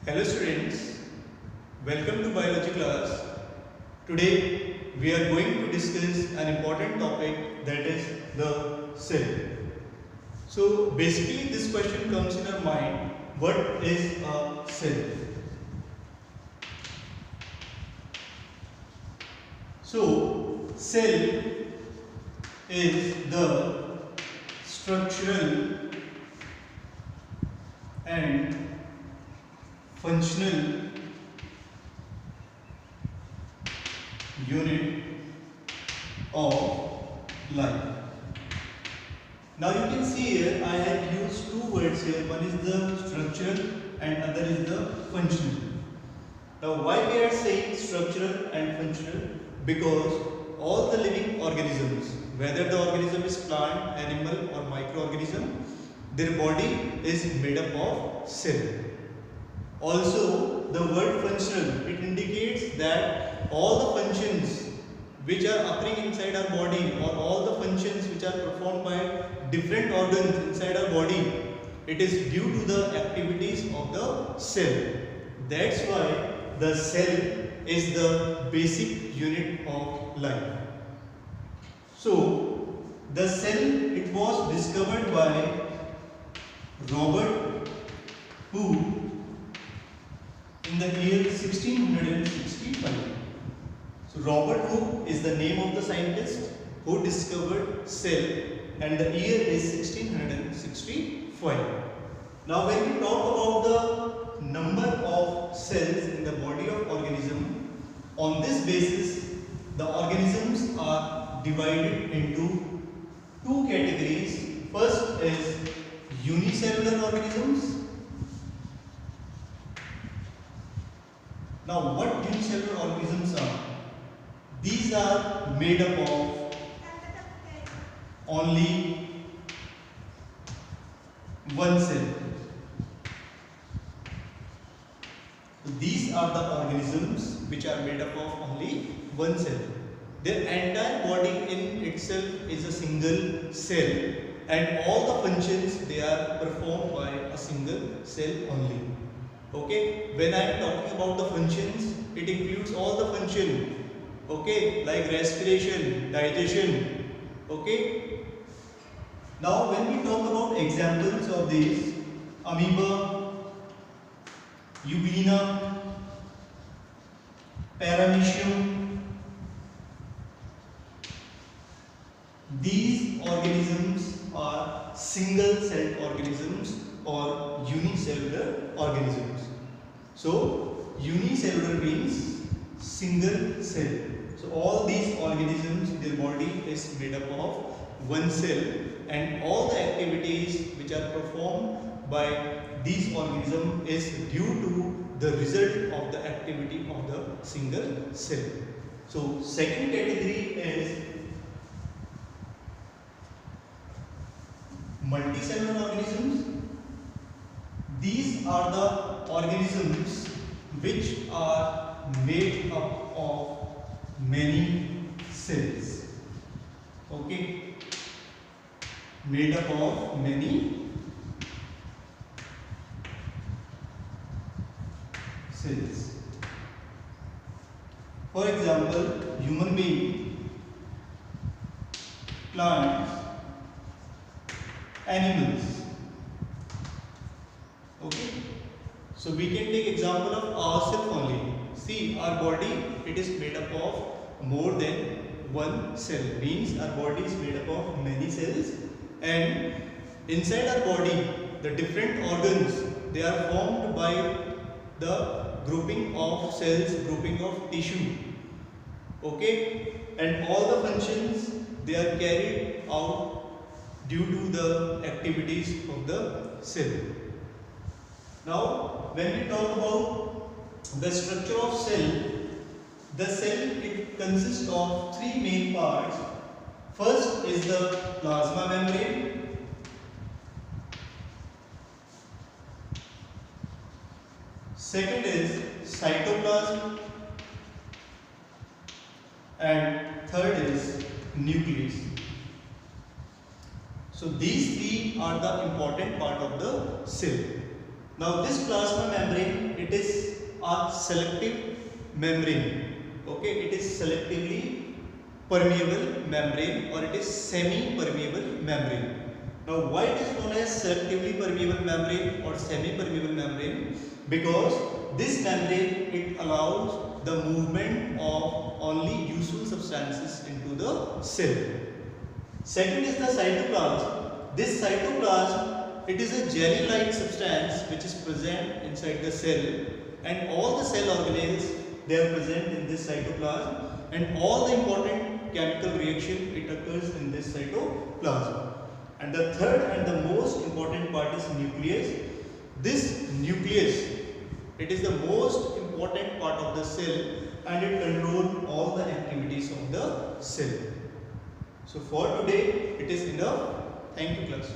Hello students, welcome to biology class. Today we are going to discuss an important topic, that is the cell. So basically this question comes in our mind, what is a cell? So cell is the structural and functional unit of life. Now you can see here I have used two words here, one is the structural and other is the functional. Now why we are saying structural and functional? Because all the living organisms, whether the organism is plant, animal or microorganism, their body is made up of cell. Also, the word functional, it indicates that all the functions which are occurring inside our body, or all the functions which are performed by different organs inside our body, it is due to the activities of the cell. That's why the cell is the basic unit of life. So, the cell, it was discovered by Robert Hooke in the year 1665. So Robert Hooke is the name of the scientist who discovered cell, and the year is 1665. Now when we talk about the number of cells in the body of organism, on this basis the organisms are divided into two categories. First is unicellular organisms. Now what unicellular organisms are? These are made up of only one cell. These are the organisms which are made up of only one cell. Their entire body in itself is a single cell, and all the functions, they are performed by a single cell only. Okay, when I am talking about the functions, it includes all the function, okay, like respiration, digestion. Okay, now when we talk about examples of these, amoeba, euglena, paramecium, these organisms are single celled organisms or unicellular organisms. So unicellular means single cell. So all these organisms, their body is made up of one cell, and all the activities which are performed by these organisms is due to the result of the activity of the single cell. So second category is multicellular organisms. These are the organisms which are made up of many cells. Okay, made up of many cells. For example, human being, plants, animals. Okay, so we can take example of ourselves only. See, our body, it is made up of more than one cell, means our body is made up of many cells, and inside our body the different organs, they are formed by the grouping of cells, grouping of tissue. Okay, and all the functions, they are carried out due to the activities of the cell. Now when we talk about the structure of cell, the cell, it consists of three main parts. First is the plasma membrane. Second is cytoplasm, and third is nucleus. So these three are the important part of the cell. Now this plasma membrane, it is a selective membrane. Okay, it is selectively permeable membrane, or it is semi-permeable membrane. Now why it is known as selectively permeable membrane or semi-permeable membrane? Because this membrane, it allows the movement of only useful substances into the cell. Second is the cytoplasm. This cytoplasm, it is a jelly-like substance which is present inside the cell, and all the cell organelles, they are present in this cytoplasm, and all the important chemical reaction, it occurs in this cytoplasm. And the third and the most important part is nucleus. This nucleus, it is the most important part of the cell, and it controls all the activities of the cell. So for today, it is enough. Thank you, class.